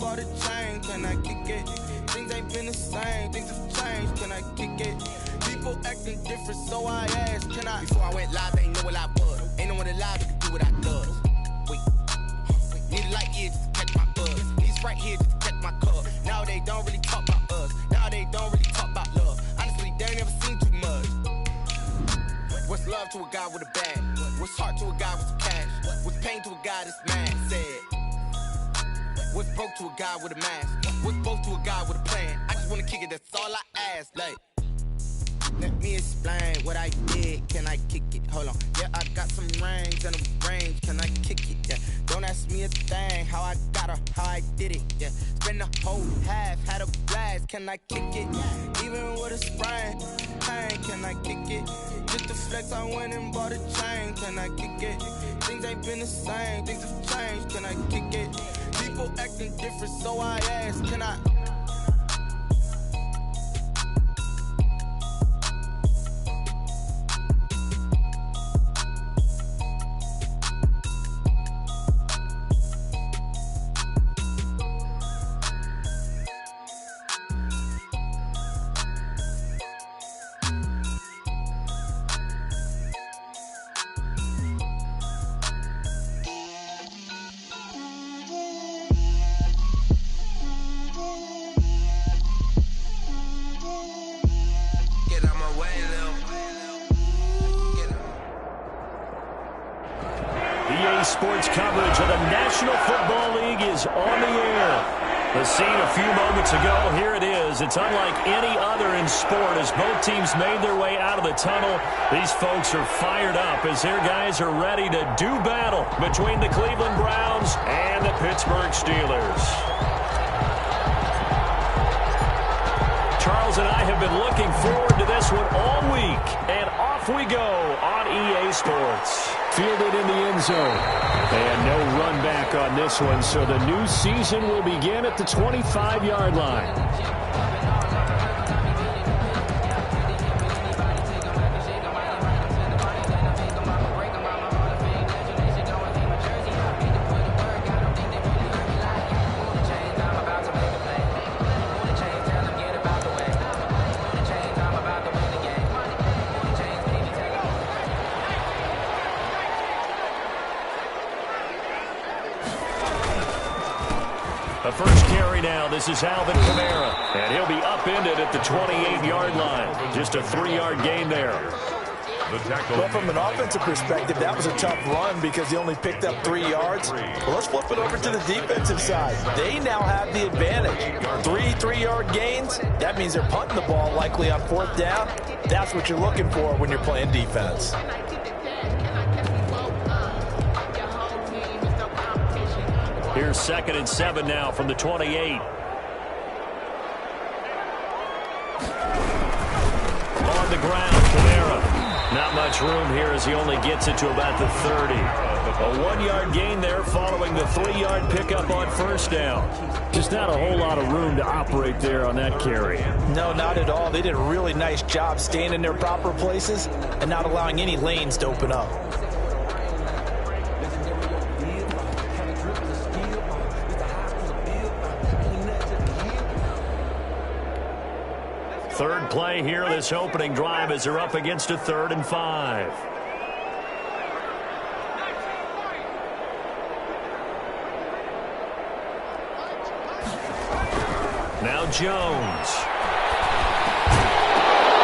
bought a chain, can I kick it? Things ain't been the same, things have changed, can I kick it? People acting different, so I asked, can I? Before I went live, they ain't know what I was. Ain't no one alive that can do what I does. Wait, need a light here just to catch my buzz. Need Sprite here just to catch my cup. Now they don't really talk about us. Now they don't really talk about love. Honestly, they ain't never seen too much. What's love to a guy with a bag? What's heart to a guy with some cash? What's pain to a guy that's mad? Said. What's broke to a guy with a mask? What's both to a guy with a plan? I just wanna kick it, that's all I ask. Like, let me explain what I did. Can I kick it? Hold on. Yeah, I got some range and a range. Can I kick it? Yeah. Don't ask me a thing. How I got her, how I did it. Yeah. Spend the whole half, had a blast. Can I kick it? Even with a sprain. Hey, can I kick it? Just to flex, I went and bought a chain. Can I kick it? Things ain't been the same. Things have changed. Can I kick it? People acting different, so I asked, can I? Sports coverage of the National Football League is on the air. The scene a few moments ago, here it is. It's unlike any other in sport as both teams made their way out of the tunnel. These folks are fired up as their guys are ready to do battle between the Cleveland Browns and the Pittsburgh Steelers. Charles and I have been looking forward to this one all week, and off we go on EA Sports. Fielded in the end zone. And no run back on this one, so the new season will begin at the 25-yard line. The first carry now, this is Alvin Kamara, and he'll be upended at the 28-yard line. Just a 3-yard gain there. Well, from an offensive perspective, that was a tough run because he only picked up 3 yards. Well, let's flip it over to the defensive side. They now have the advantage. 3-3-yard gains, that means they're punting the ball likely on 4th down. That's what you're looking for when you're playing defense. Here's 2nd and 7 now from the 28. On the ground, Kamara. Not much room here as he only gets it to about the 30. A 1-yard gain there following the 3-yard pickup on 1st down. Just not a whole lot of room to operate there on that carry. No, not at all. They did a really nice job staying in their proper places and not allowing any lanes to open up. Third play here, this opening drive as they're up against a 3rd and 5. Now Jones.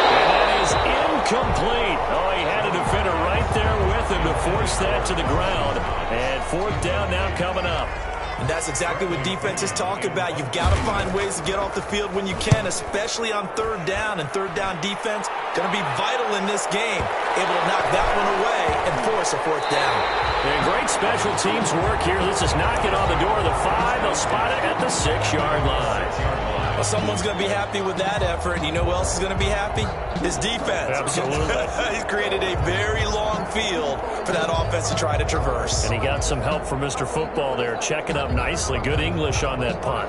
And that is incomplete. Oh, he had a defender right there with him to force that to the ground. And 4th down now coming up. And that's exactly what defenses talk about. You've got to find ways to get off the field when you can, especially on 3rd down. And 3rd down defense going to be vital in this game. Able to knock that one away and force a 4th down. And great special teams work here. This is knocking on the door of the 5. They'll spot it at the 6-yard line. Well, someone's going to be happy with that effort. And you know who else is going to be happy? His defense. Absolutely. He's created a very long field for that offense to try to traverse. And he got some help from Mr. Football there, checking up nicely. Good English on that punt.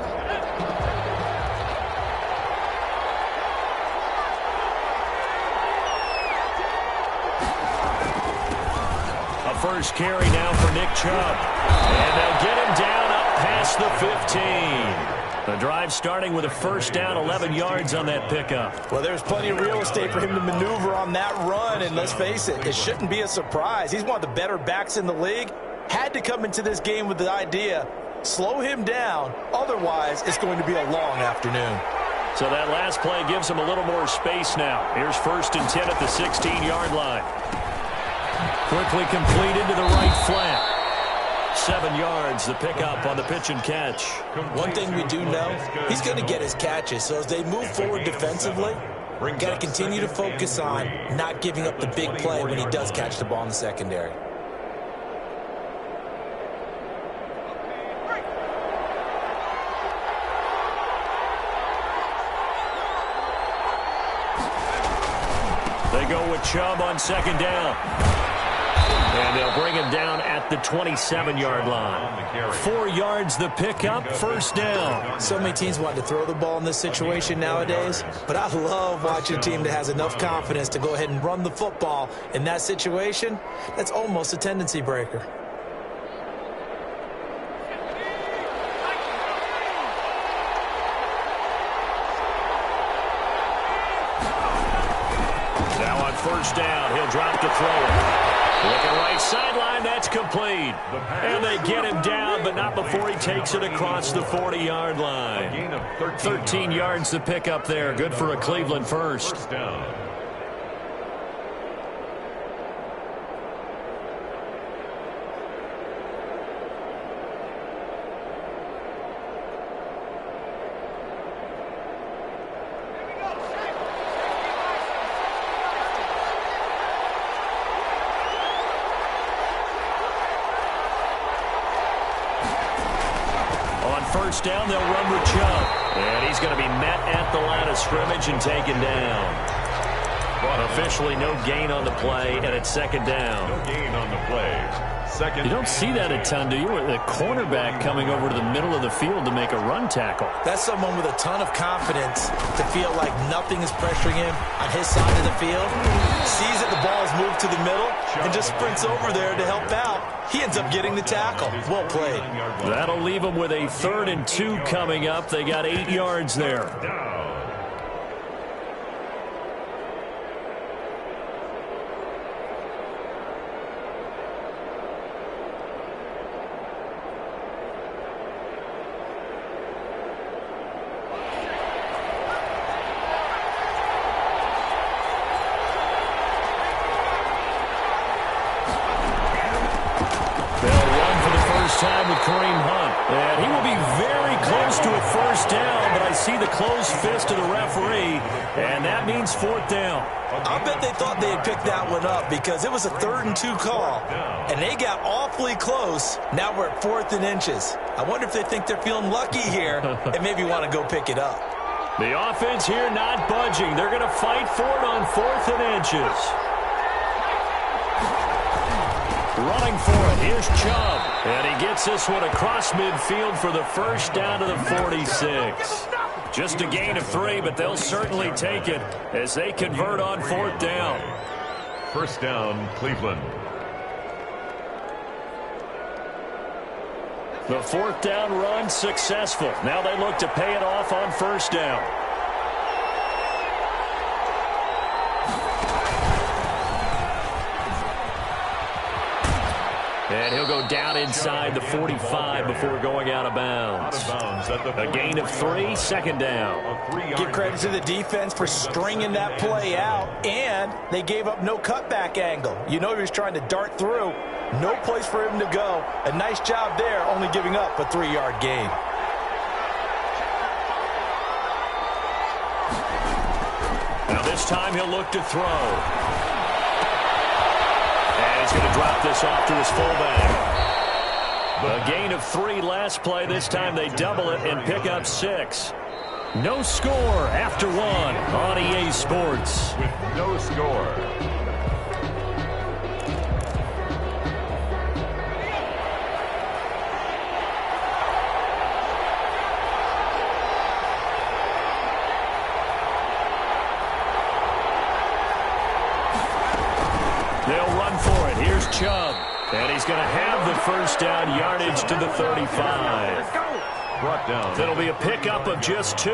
A first carry now for Nick Chubb. And they'll get him down up past the 15. The drive starting with a first down, 11 yards on that pickup. Well, there's plenty of real estate for him to maneuver on that run, and let's face it, it shouldn't be a surprise. He's one of the better backs in the league. Had to come into this game with the idea, slow him down, otherwise it's going to be a long afternoon. So that last play gives him a little more space now. Here's 1st and 10 at the 16-yard line. Quickly completed to the right flat. 7 yards, the pickup on the pitch and catch. One thing we do know, he's going to get his catches. So as they move forward defensively, we've got to continue to focus on not giving up the big play when he does catch the ball in the secondary. They go with Chubb on 2nd down. And they'll bring him down at the 27-yard line. 4 yards the pickup, 1st down. So many teams want to throw the ball in this situation nowadays, but I love watching a team that has enough confidence to go ahead and run the football. In that situation, that's almost a tendency breaker. Now on 1st down, he'll drop to throw it. Looking right sideline, that's complete. And they get him down, but not before he takes it across the 40-yard line. 13 yards to pick up there. Good for a Cleveland first. First down, they'll run with Chubb. And he's going to be met at the line of scrimmage and taken down. But officially no gain on the play, and it's 2nd down. No gain on the play. Second. You don't see that a ton, do you? The cornerback coming over to the middle of the field to make a run tackle. That's someone with a ton of confidence to feel like nothing is pressuring him on his side of the field. Sees that the ball is moved to the middle and just sprints over there to help out. He ends up getting the tackle. Well played. That'll leave him with a 3rd and 2 coming up. They got 8 yards there. Time with Kareem Hunt. And he will be very close to a 1st down, but I see the closed fist of the referee, and that means 4th down. I bet they thought they had picked that one up because it was a 3rd and 2 call, and they got awfully close. Now we're at 4th and inches. I wonder if they think they're feeling lucky here and maybe want to go pick it up. The offense here not budging. They're going to fight for it on 4th and inches. Running for it, here's Chubb. And he gets this one across midfield for the 1st down to the 46. Just a gain of 3, but they'll certainly take it as they convert on 4th down. 1st down, Cleveland. The 4th down run successful. Now they look to pay it off on 1st down. And he'll go down inside the 45 before going out of bounds. A gain of 3, 2nd down. Give credit to the defense for stringing that play out, and they gave up no cutback angle. You know he was trying to dart through. No place for him to go. A nice job there, only giving up a 3-yard gain. Now this time he'll look to throw. And he's going to drop this off to his fullback. A gain of 3 last play. This time they double it and pick up 6. No score after 1 on EA Sports. With no score. They'll run for it. Here's Chubb. And he's going to have the 1st down, yardage to the 35. brought down. It'll be a pickup of just 2,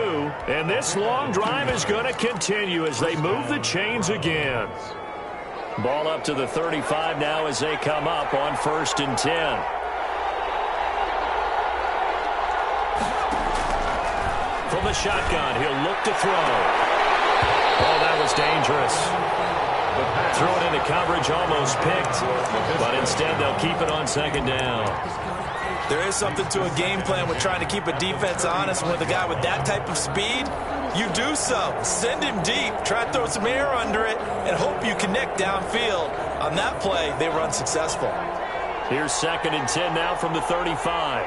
and this long drive is going to continue as they move the chains again. Ball up to the 35 now as they come up on 1st and 10. From the shotgun, he'll look to throw. Oh, that was dangerous. Threw it into coverage, almost picked, but instead they'll keep it on 2nd down. There is something to a game plan with trying to keep a defense honest. With a guy with that type of speed, you do so. Send him deep, try to throw some air under it, and hope you connect downfield. On that play, they were unsuccessful. Here's 2nd and 10 now from the 35.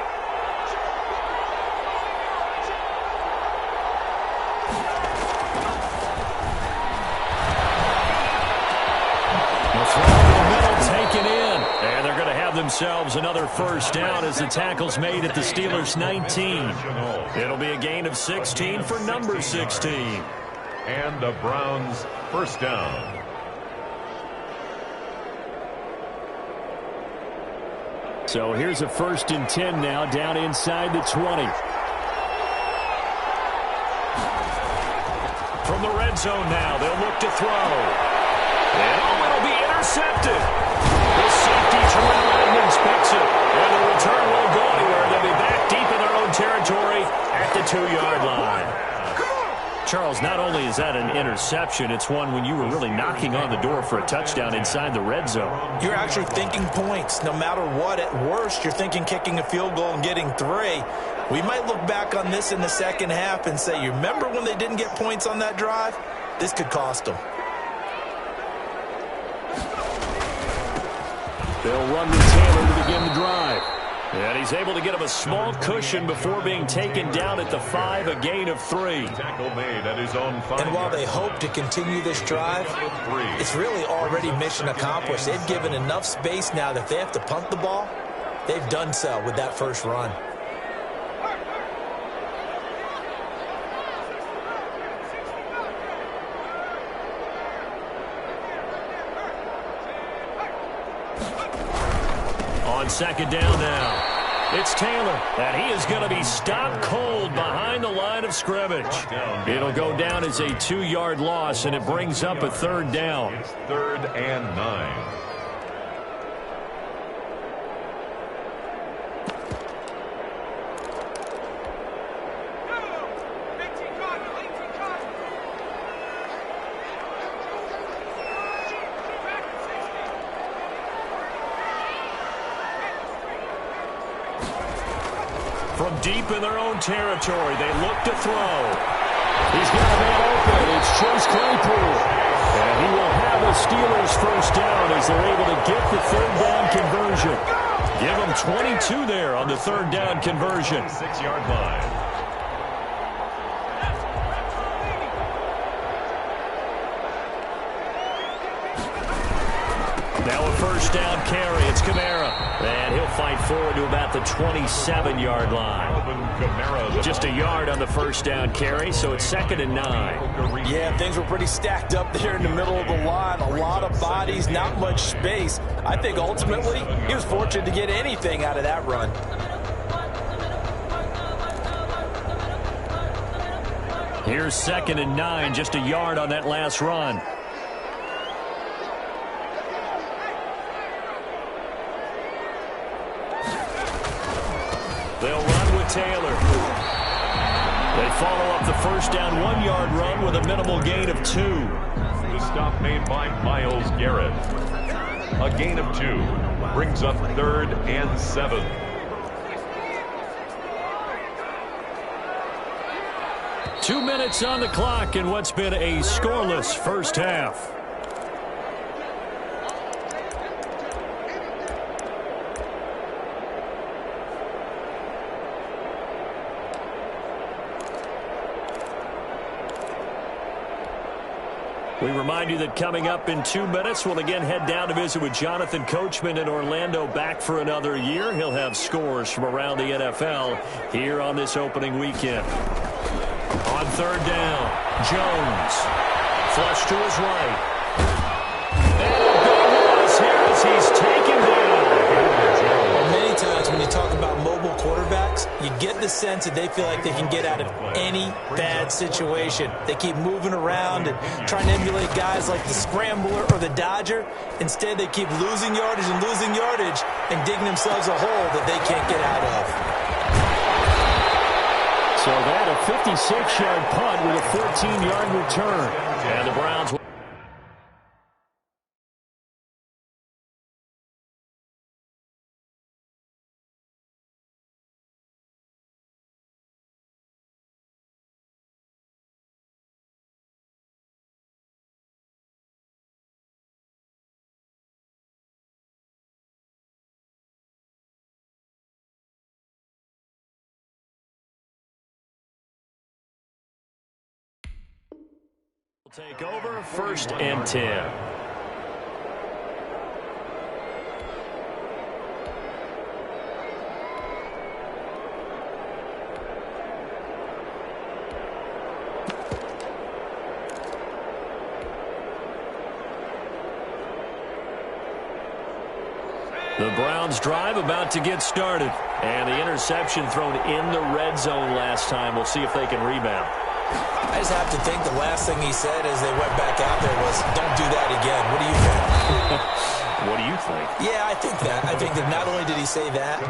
Taken in, and they're going to have themselves another 1st down as the tackle's made at the Steelers' 19. It'll be a gain of 16 for number 16. And the Browns' 1st down. So here's a 1st and 10 now down inside the 20. From the red zone now, they'll look to throw. And it'll be intercepted. The safety, Terrell Edmonds, picks it. And the return won't go anywhere. They'll be back deep in their own territory at the 2-yard line. Charles, not only is that an interception, it's one when you were really knocking on the door for a touchdown inside the red zone. You're actually thinking points. No matter what, at worst, you're thinking kicking a field goal and getting 3. We might look back on this in the second half and say, you remember when they didn't get points on that drive? This could cost them. They'll run with Taylor to begin the drive. And he's able to get him a small cushion before being taken down at the 5, a gain of 3. Tackle made at his own 5. And while they hope to continue this drive, it's really already mission accomplished. They've given enough space now that if they have to punt the ball, they've done so with that first run. On 2nd down now, it's Taylor, and he is going to be stopped cold behind the line of scrimmage. It'll go down as a 2-yard loss, and it brings up a 3rd down. It's 3rd and 9. From deep in their own territory, they look to throw. He's got a man open. It's Chase Claypool. And he will have the Steelers' 1st down as they're able to get the 3rd down conversion. Give them 22 there on the 3rd down conversion. 6-yard line. Now a 1st down carry. It's Kamara. And he'll fight forward to about the 27-yard line. Just a yard on the 1st down carry, so it's 2nd and 9. Yeah, things were pretty stacked up there in the middle of the line. A lot of bodies, not much space. I think ultimately he was fortunate to get anything out of that run. Here's 2nd and 9, just a yard on that last run. They'll run with Taylor. They follow up the 1st down 1-yard run with a minimal gain of 2. The stop made by Myles Garrett. A gain of 2 brings up 3rd and 7. Two minutes on the clock in what's been a scoreless first half. We remind you that coming up in 2 minutes, we'll again head down to visit with Jonathan Coachman in Orlando, back for another year. He'll have scores from around the NFL here on this opening weekend. On 3rd down, Jones. Flush to his right. And a big loss here as he's taken down. Many times when you talk about mobile quarterbacks, you get the sense that they feel like they can get out of any bad situation. They keep moving around and trying to emulate guys like the Scrambler or the Dodger. Instead, they keep losing yardage and digging themselves a hole that they can't get out of. So that a 56-yard punt with a 14-yard return. And the Browns will take over, 1st and 10. The Browns drive about to get started. And the interception thrown in the red zone last time. We'll see if they can rebound. I just have to think the last thing he said as they went back out there was, don't do that again. What do you think? What do you think? Yeah, I think that. I think that not only did he say that,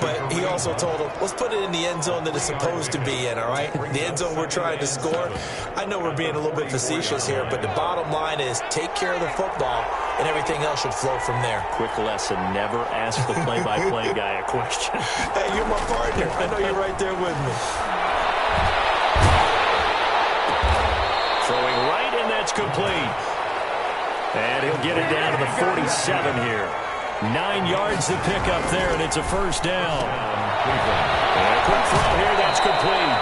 but he also told them, let's put it in the end zone that it's supposed to be in, all right? The end zone we're trying to score. I know we're being a little bit facetious here, but the bottom line is take care of the football, and everything else should flow from there. Quick lesson, never ask the play-by-play guy a question. Hey, you're my partner. I know you're right there with me. Throwing right, and that's complete. And he'll get it down to the 47 here. 9 yards to pick up there, and it's a first down. And a quick throw here, that's complete.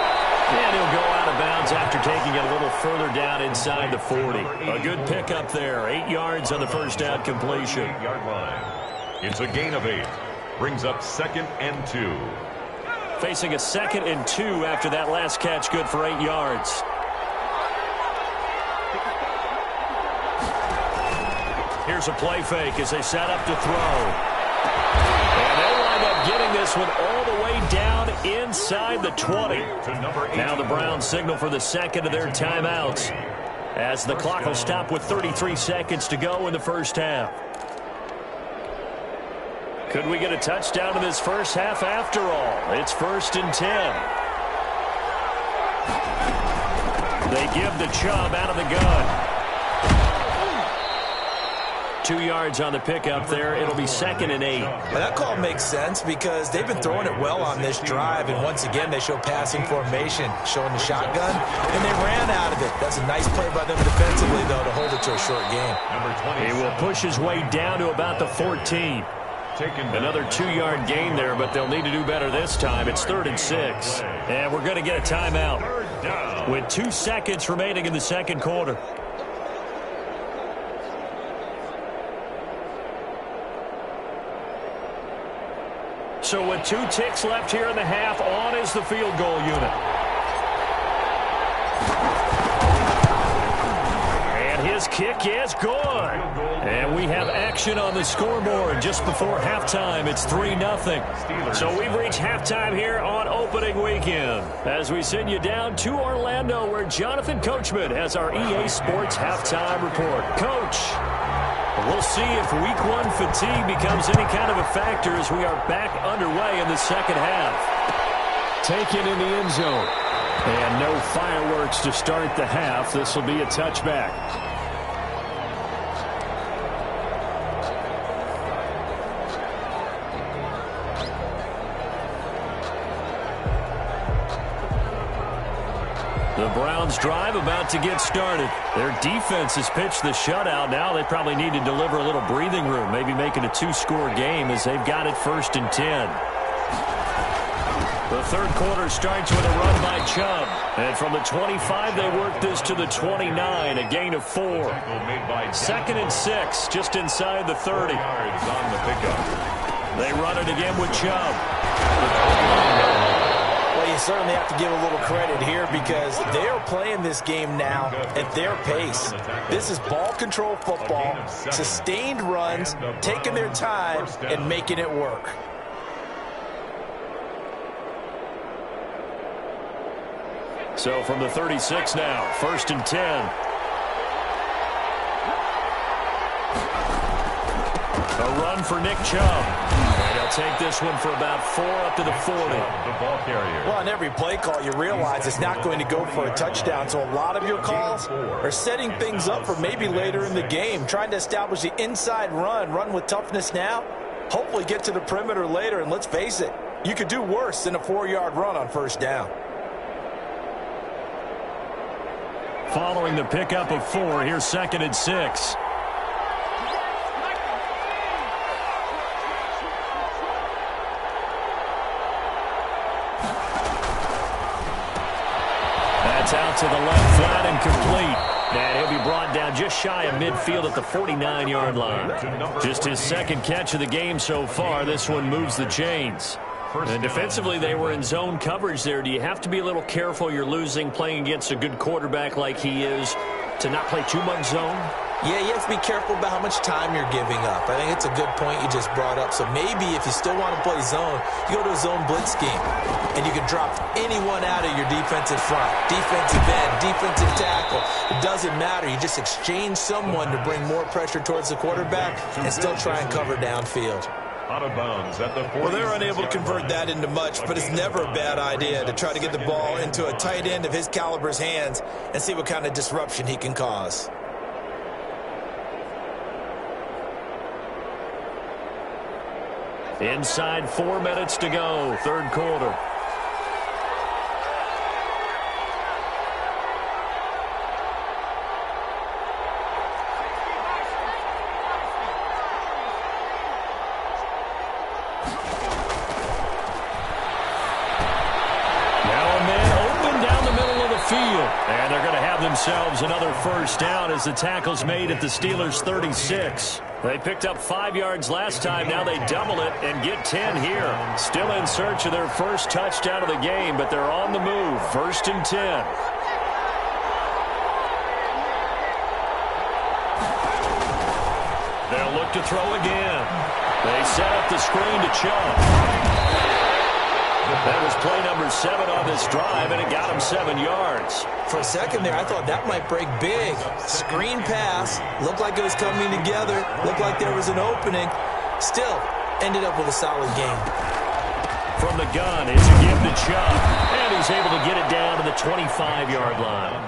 And he'll go out of bounds after taking it a little further down inside the 40. A good pickup there. 8 yards on the first down completion. 8-yard line. It's a gain of 8. Brings up 2nd and 2. Facing a 2nd and 2 after that last catch, good for 8 yards. Here's a play fake as they set up to throw. And they'll wind up getting this one all the way down inside the 20. Now the Browns signal for the second of their timeouts as the clock will stop with 33 seconds to go in the first half. Could we get a touchdown in this first half after all? It's 1st and 10. They give the Chubb out of the gun. 2 yards on the pickup there. It'll be 2nd and 8. Well, that call makes sense because they've been throwing it well on this drive, and once again they show passing formation, showing the shotgun, and they ran out of it. That's a nice play by them defensively, though, to hold it to a short game. He will push his way down to about the 14. Another 2-yard gain there, but they'll need to do better this time. It's 3rd and 6. And we're going to get a timeout with 2 seconds remaining in the second quarter. So with 2 ticks left here in the half, on is the field goal unit. And his kick is good. And we have action on the scoreboard just before halftime. It's 3-0. So we've reached halftime here on opening weekend as we send you down to Orlando where Jonathan Coachman has our EA Sports halftime report. Coach, we'll see if week 1 fatigue becomes any kind of a factor as we are back underway in the second half. Taken in the end zone. And no fireworks to start the half. This will be a touchback. The Browns drive about to get started. Their defense has pitched the shutout. Now they probably need to deliver a little breathing room, maybe make it a 2-score game as they've got it 1st and 10. The third quarter starts with a run by Chubb. And from the 25, they work this to the 29, a gain of 4. 2nd and 6, just inside the 30. They run it again with Chubb. Well, you certainly have to give a little credit here because they're playing this game now at their pace. This is ball control football, sustained runs, taking their time, and making it work. So from the 36 now, 1st and 10. A run for Nick Chubb. And he'll take this one for about 4 up to the 40. The ball carrier. Well, on every play call, you realize it's not going to go for a touchdown. So a lot of your calls are setting things up for maybe later in the game, trying to establish the inside run with toughness now. Hopefully get to the perimeter later, and let's face it, you could do worse than a 4-yard run on 1st down. Following the pickup of 4, here's 2nd and 6. That's out to the left, flat and complete. And he'll be brought down just shy of midfield at the 49-yard line. Just his 2nd catch of the game so far. This one moves the chains. And defensively, they were in zone coverage there. Do you have to be a little careful you're losing playing against a good quarterback like he is to not play too much zone? Yeah, you have to be careful about how much time you're giving up. I think it's a good point you just brought up. So maybe if you still want to play zone, you go to a zone blitz scheme. And you can drop anyone out of your defensive front. Defensive end, defensive tackle. It doesn't matter. You just exchange someone to bring more pressure towards the quarterback and still try and cover downfield. Out of bounds at the 40. Well, they're unable to convert that into much, but it's never a bad idea to try to get the ball into a tight end of his caliber's hands and see what kind of disruption he can cause. Inside 4 minutes to go, 3rd quarter. And they're going to have themselves another 1st down as the tackle's made at the Steelers' 36. They picked up 5 yards last time. Now they double it and get 10 here. Still in search of their 1st touchdown of the game, but they're on the move. 1st and 10. They'll look to throw again. They set up the screen to Chubb. That was play number 7 on this drive, and it got him 7 yards. For a second there, I thought that might break big. Screen pass. Looked like it was coming together. Looked like there was an opening. Still, ended up with a solid game. From the gun, it's a give to Chubb. And he's able to get it down to the 25-yard line.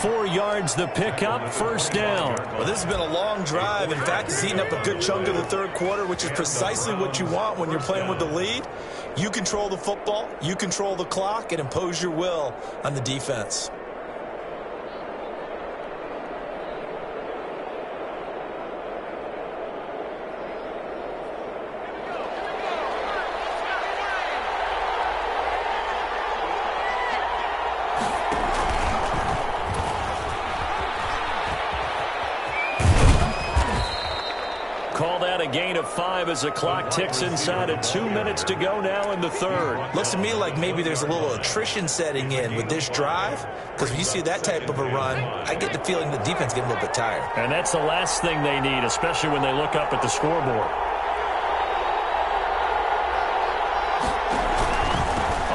4 yards the pickup, 1st down. Well, this has been a long drive. In fact, it's eaten up a good chunk of the 3rd quarter, which is precisely what you want when you're playing with the lead. You control the football, you control the clock, and impose your will on the defense. Call that a gain of 5 as the clock ticks inside of 2 minutes to go now in the 3rd. Looks to me like maybe there's a little attrition setting in with this drive, because when you see that type of a run, I get the feeling the defense getting a little bit tired. And that's the last thing they need, especially when they look up at the scoreboard.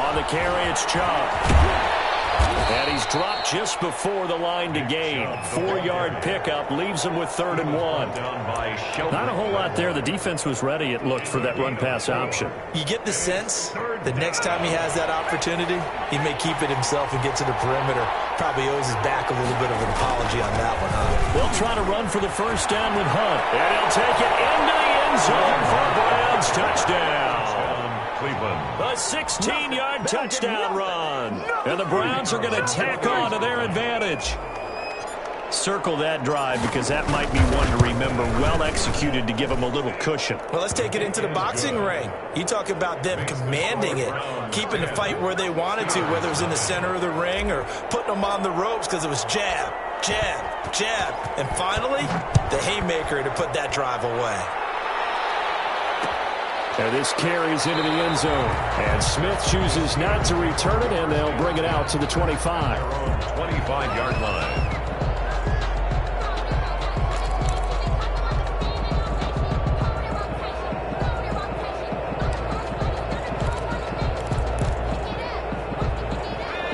On the carry, it's Chubb. And he's dropped just before the line to gain. 4-yard pickup leaves him with 3rd and 1. Not a whole lot there. The defense was ready, it looked, for that run-pass option. You get the sense that next time he has that opportunity, he may keep it himself and get to the perimeter. Probably owes his back a little bit of an apology on that one, huh? They'll try to run for the 1st down with Hunt. And he'll take it into the end zone for a Browns touchdown. Cleveland. A 16-yard touchdown run. And the Browns are going to tack on to their advantage. Circle that drive because that might be one to remember. Well executed to give them a little cushion. Well, let's take it into the boxing ring. You talk about them commanding it, keeping the fight where they wanted to, whether it was in the center of the ring or putting them on the ropes because it was jab, jab, jab. And finally, the haymaker to put that drive away. And this carries into the end zone. And Smith chooses not to return it, and they'll bring it out to the 25. 25-yard line.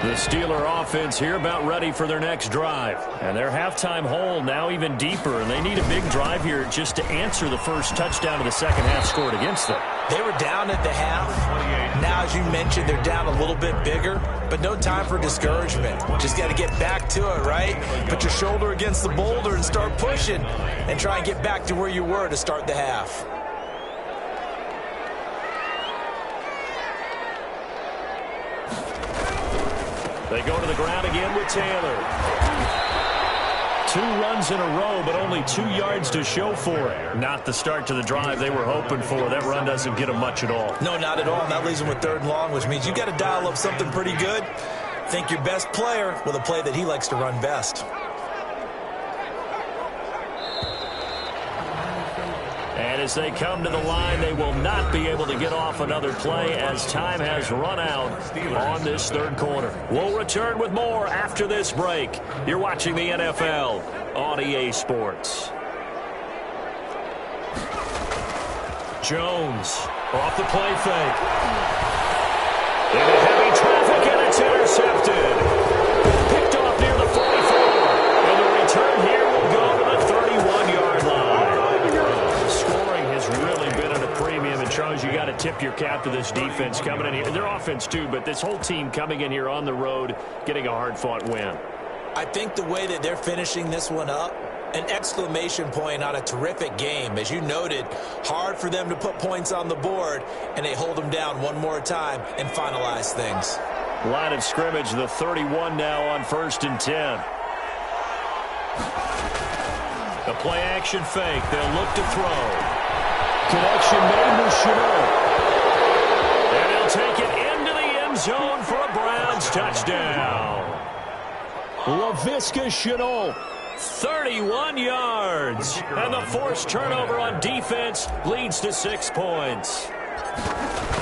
The Steeler offense here about ready for their next drive. And their halftime hole now even deeper, and they need a big drive here just to answer the first touchdown of the second half scored against them. They were down at the half. Now, as you mentioned, they're down a little bit bigger, but no time for discouragement. Just got to get back to it, right? Put your shoulder against the boulder and start pushing and try and get back to where you were to start the half. They go to the ground again with Taylor. 2 runs in a row, but only 2 yards to show for it. Not the start to the drive they were hoping for. That run doesn't get them much at all. No, not at all. And that leaves them with 3rd and long, which means you got to dial up something pretty good. Think your best player with a play that he likes to run best. And as they come to the line, they will not be able to get off another play as time has run out on this 3rd quarter. We'll return with more after this break. You're watching the NFL on EA Sports. Jones off the play fake. Into heavy traffic, and it's intercepted. Picked off near the 44. And the return here will go to the 31-yard line. Scoring has really been at a premium. It shows you got to tip your cap to this defense coming in here. Their offense too, but this whole team coming in here on the road, getting a hard-fought win. I think the way that they're finishing this one up, an exclamation point on a terrific game. As you noted, hard for them to put points on the board, and they hold them down one more time and finalize things. Line of scrimmage, the 31 now on 1st and 10. The play-action fake. They'll look to throw. Connection made with Shenault. And he'll take it into the end zone for a Browns touchdown. Laviska Shenault, 31 yards. And the forced turnover on defense leads to 6 points.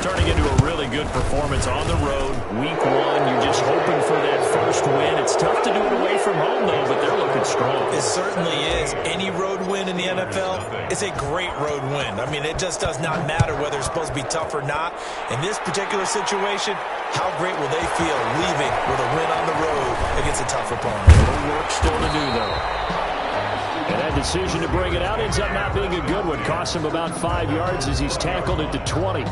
Turning into a really good performance on the road. Week 1, you're just hoping for that first win. It's tough to do it away from home, though, but they're looking strong. It certainly is. Any road win in the NFL is a great road win. I mean, it just does not matter whether it's supposed to be tough or not. In this particular situation, how great will they feel leaving with a win on the road against a tough opponent? More work still to do, though. And that decision to bring it out ends up not being a good one. Costs him about 5 yards as he's tackled it to 20.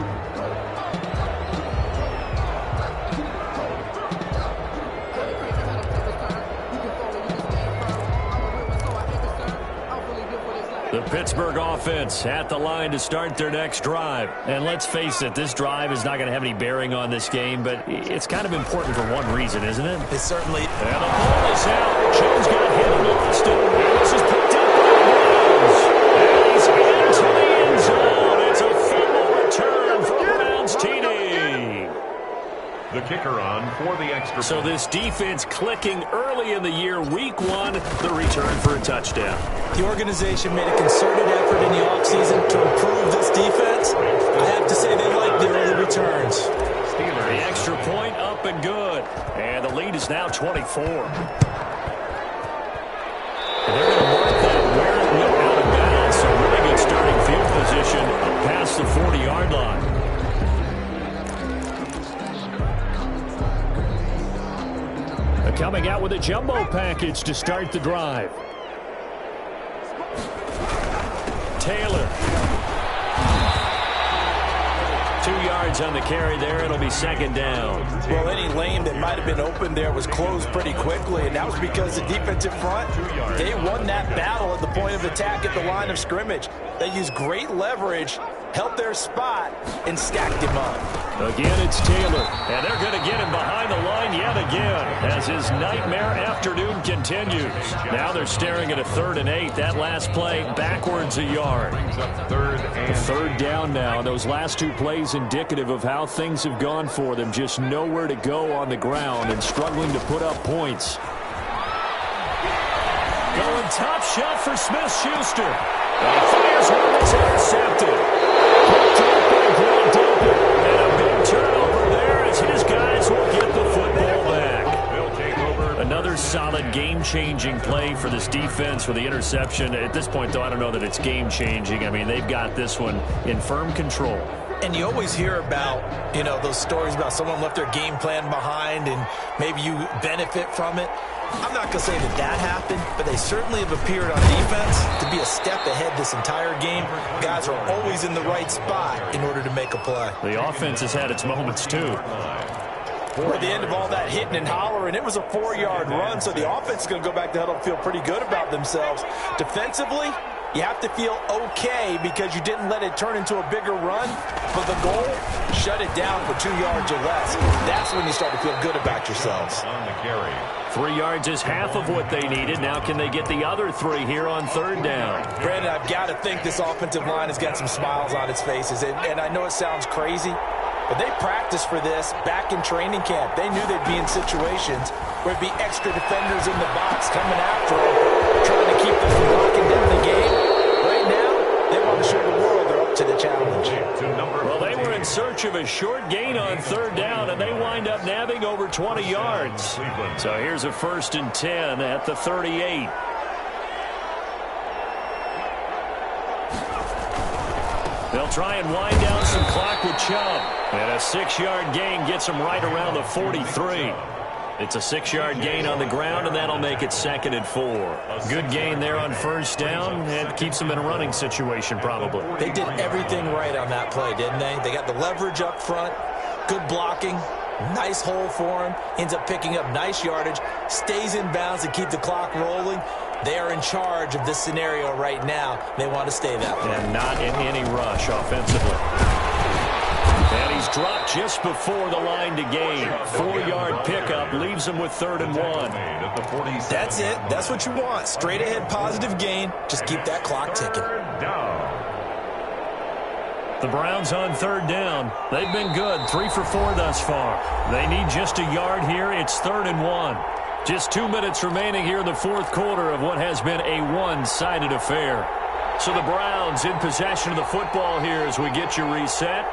The Pittsburgh offense at the line to start their next drive. And let's face it, this drive is not going to have any bearing on this game, but it's kind of important for one reason, isn't it? It certainly. And the ball is out. Jones got hit and lost it. And this is picked up by Williams. And he's into the end zone. It's a fumble return for Browns TD. The kicker on for the extra. So this defense clicking early in the year, week 1, the return for a touchdown. The organization made a concerted effort in the offseason to improve this defense. I have to say they like the early returns. The extra point up and good. And the lead is now 24. And they're going to mark that where it went out of bounds. So really good starting field position past the 40-yard line. Coming out with a jumbo package to start the drive. Taylor. 2 yards on the carry there. It'll be 2nd down. Well, any lane that might have been open there was closed pretty quickly, and that was because the defensive front, they won that battle at the point of attack at the line of scrimmage. They used great leverage, held their spot, and stacked him up. Again, it's Taylor, and they're going to get him behind the line yet again as his nightmare afternoon continues. Now they're staring at a 3rd and 8. That last play backwards a yard. Third down now. Those last 2 plays indicative of how things have gone for them. Just nowhere to go on the ground and struggling to put up points. Going top shot for Smith-Schuster. And fires one that's intercepted. Picked up by Grant. And a big turnover there as his guys will get the football back. Another solid game-changing play for this defense with the interception. At this point, though, I don't know that it's game-changing. I mean, they've got this one in firm control. And you always hear about, those stories about someone left their game plan behind and maybe you benefit from it. I'm not going to say that happened, but they certainly have appeared on defense to be a step ahead this entire game. Guys are always in the right spot in order to make a play. The offense has had its moments, too. Toward the end of all that hitting and hollering, it was a 4-yard run, so the offense is going to go back to huddle and feel pretty good about themselves. Defensively, you have to feel okay because you didn't let it turn into a bigger run, but the goal, shut it down for 2 yards or less. That's when you start to feel good about yourselves. On the carry. 3 yards is half of what they needed. Now can they get the other 3 here on 3rd down? Brandon, I've got to think this offensive line has got some smiles on its faces, and I know it sounds crazy, but they practiced for this back in training camp. They knew they'd be in situations where it'd be extra defenders in the box coming after them, trying to keep them from locking down the game. Right now, they want to show the world they're up to the challenge. Well, they were in search of a short gain on 3rd down, and they wind up nabbing over 20 yards. So here's a 1st and 10 at the 38. They'll try and wind down some clock with Chubb. And a 6-yard gain gets them right around the 43. It's a 6-yard gain on the ground, and that'll make it 2nd and 4. Good gain there on 1st down, and keeps them in a running situation probably. They did everything right on that play, didn't they? They got the leverage up front, good blocking, nice hole for him, ends up picking up nice yardage, stays in bounds to keep the clock rolling. They are in charge of this scenario right now. They want to stay that way. And not in any rush offensively. And he's dropped just before the line to gain. 4-yard pickup leaves him with 3rd and 1. That's it. That's what you want. Straight ahead positive gain. Just keep that clock ticking. The Browns on 3rd down. They've been good. 3 for 4 thus far. They need just a yard here. It's 3rd and 1. Just 2 minutes remaining here in the 4th quarter of what has been a one-sided affair. So the Browns in possession of the football here as we get you reset.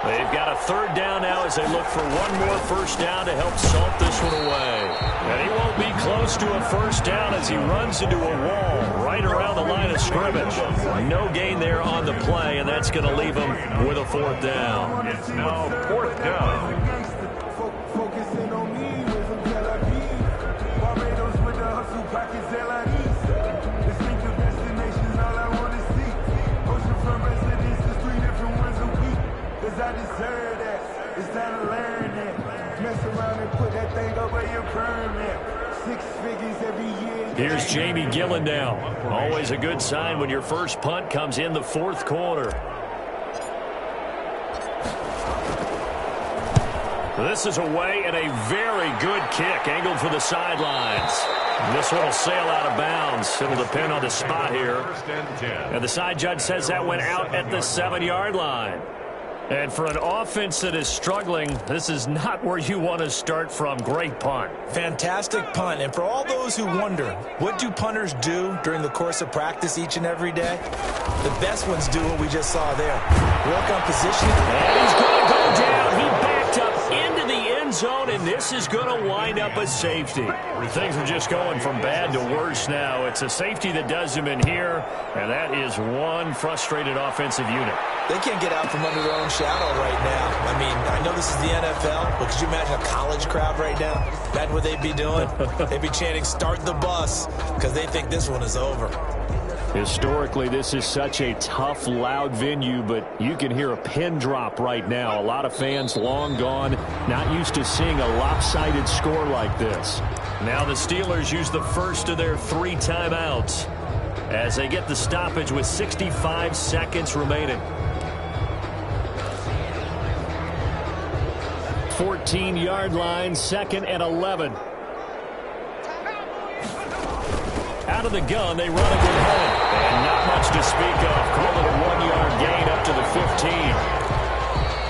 They've got a 3rd down now as they look for one more 1st down to help salt this one away. And he won't be close to a 1st down as he runs into a wall right around the line of scrimmage. No gain there on the play, and that's going to leave him with a 4th down. It's now 4th down. I deserve that. It's time to learn that. Mess around and put that thing over your permit. 6 figures every year. Here's Jamie Gillen now. Always a good sign when your first punt comes in the 4th quarter. This is away and a very good kick angled for the sidelines. This one will sail out of bounds. It'll depend on the spot here. And the side judge says that went out at the 7-yard line. And for an offense that is struggling, this is not where you want to start from. Great punt. Fantastic punt. And for all those who wonder, what do punters do during the course of practice each and every day? The best ones do what we just saw there. Work on positioning. And he's going to go down. He backed up into the end zone, and this is going to wind up a safety. Things are just going from bad to worse now. It's a safety that does him in here, and that is one frustrated offensive unit. They can't get out from under their own shadow right now. I mean, I know this is the NFL, but could you imagine a college crowd right now? Imagine what they'd be doing. They'd be chanting, "Start the bus," because they think this one is over. Historically, this is such a tough, loud venue, but you can hear a pin drop right now. A lot of fans long gone, not used to seeing a lopsided score like this. Now the Steelers use the first of their 3 timeouts as they get the stoppage with 65 seconds remaining. 14-yard line, 2nd and 11. Out of the gun, they run a good home. And not much to speak of. Call it a 1-yard gain up to the 15.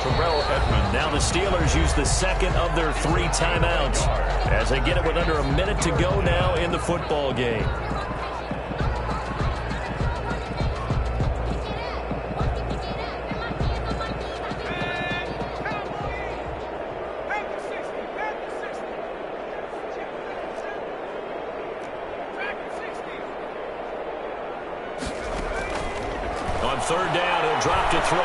Terrell Edmonds. Now the Steelers use the 2nd of their 3 timeouts as they get it with under a minute to go now in the football game. On 3rd down, he'll drop to throw.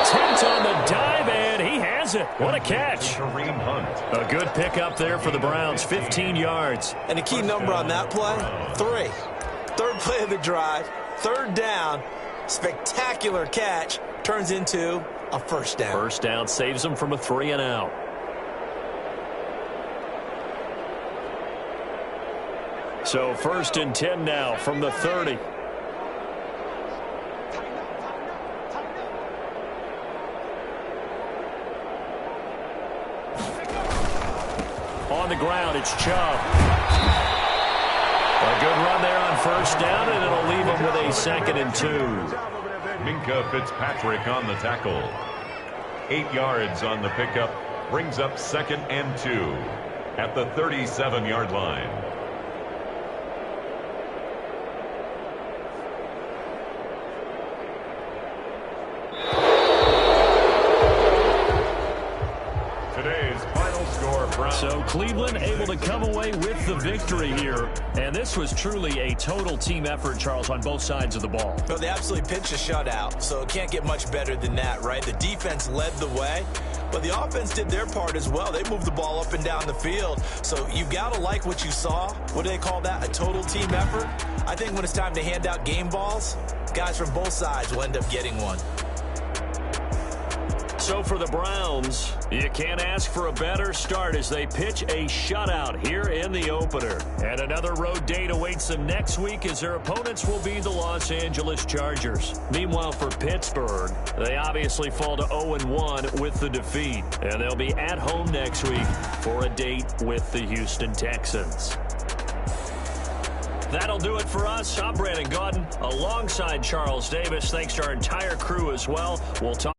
attempt on the dive, and he has it. What a catch. A good pickup there for the Browns, 15 yards. And a key number on that play, 3. Third play of the drive, third down, spectacular catch, turns into a first down. First down saves them from a 3-and-out. So 1st and 10 now from the 30. On the ground, it's Chubb. A good run there on first down, and it'll leave them with a 2nd and 2. Minkah Fitzpatrick on the tackle. 8 yards on the pickup. Brings up 2nd and 2 at the 37-yard line. So Cleveland able to come away with the victory here. And this was truly a total team effort, Charles, on both sides of the ball. Well, they absolutely pitched a shutout, so it can't get much better than that, right? The defense led the way, but the offense did their part as well. They moved the ball up and down the field. So you've got to like what you saw. What do they call that? A total team effort? I think when it's time to hand out game balls, guys from both sides will end up getting one. So for the Browns, you can't ask for a better start as they pitch a shutout here in the opener. And another road date awaits them next week as their opponents will be the Los Angeles Chargers. Meanwhile, for Pittsburgh, they obviously fall to 0-1 with the defeat. And they'll be at home next week for a date with the Houston Texans. That'll do it for us. I'm Brandon Gaudin alongside Charles Davis. Thanks to our entire crew as well. We'll talk.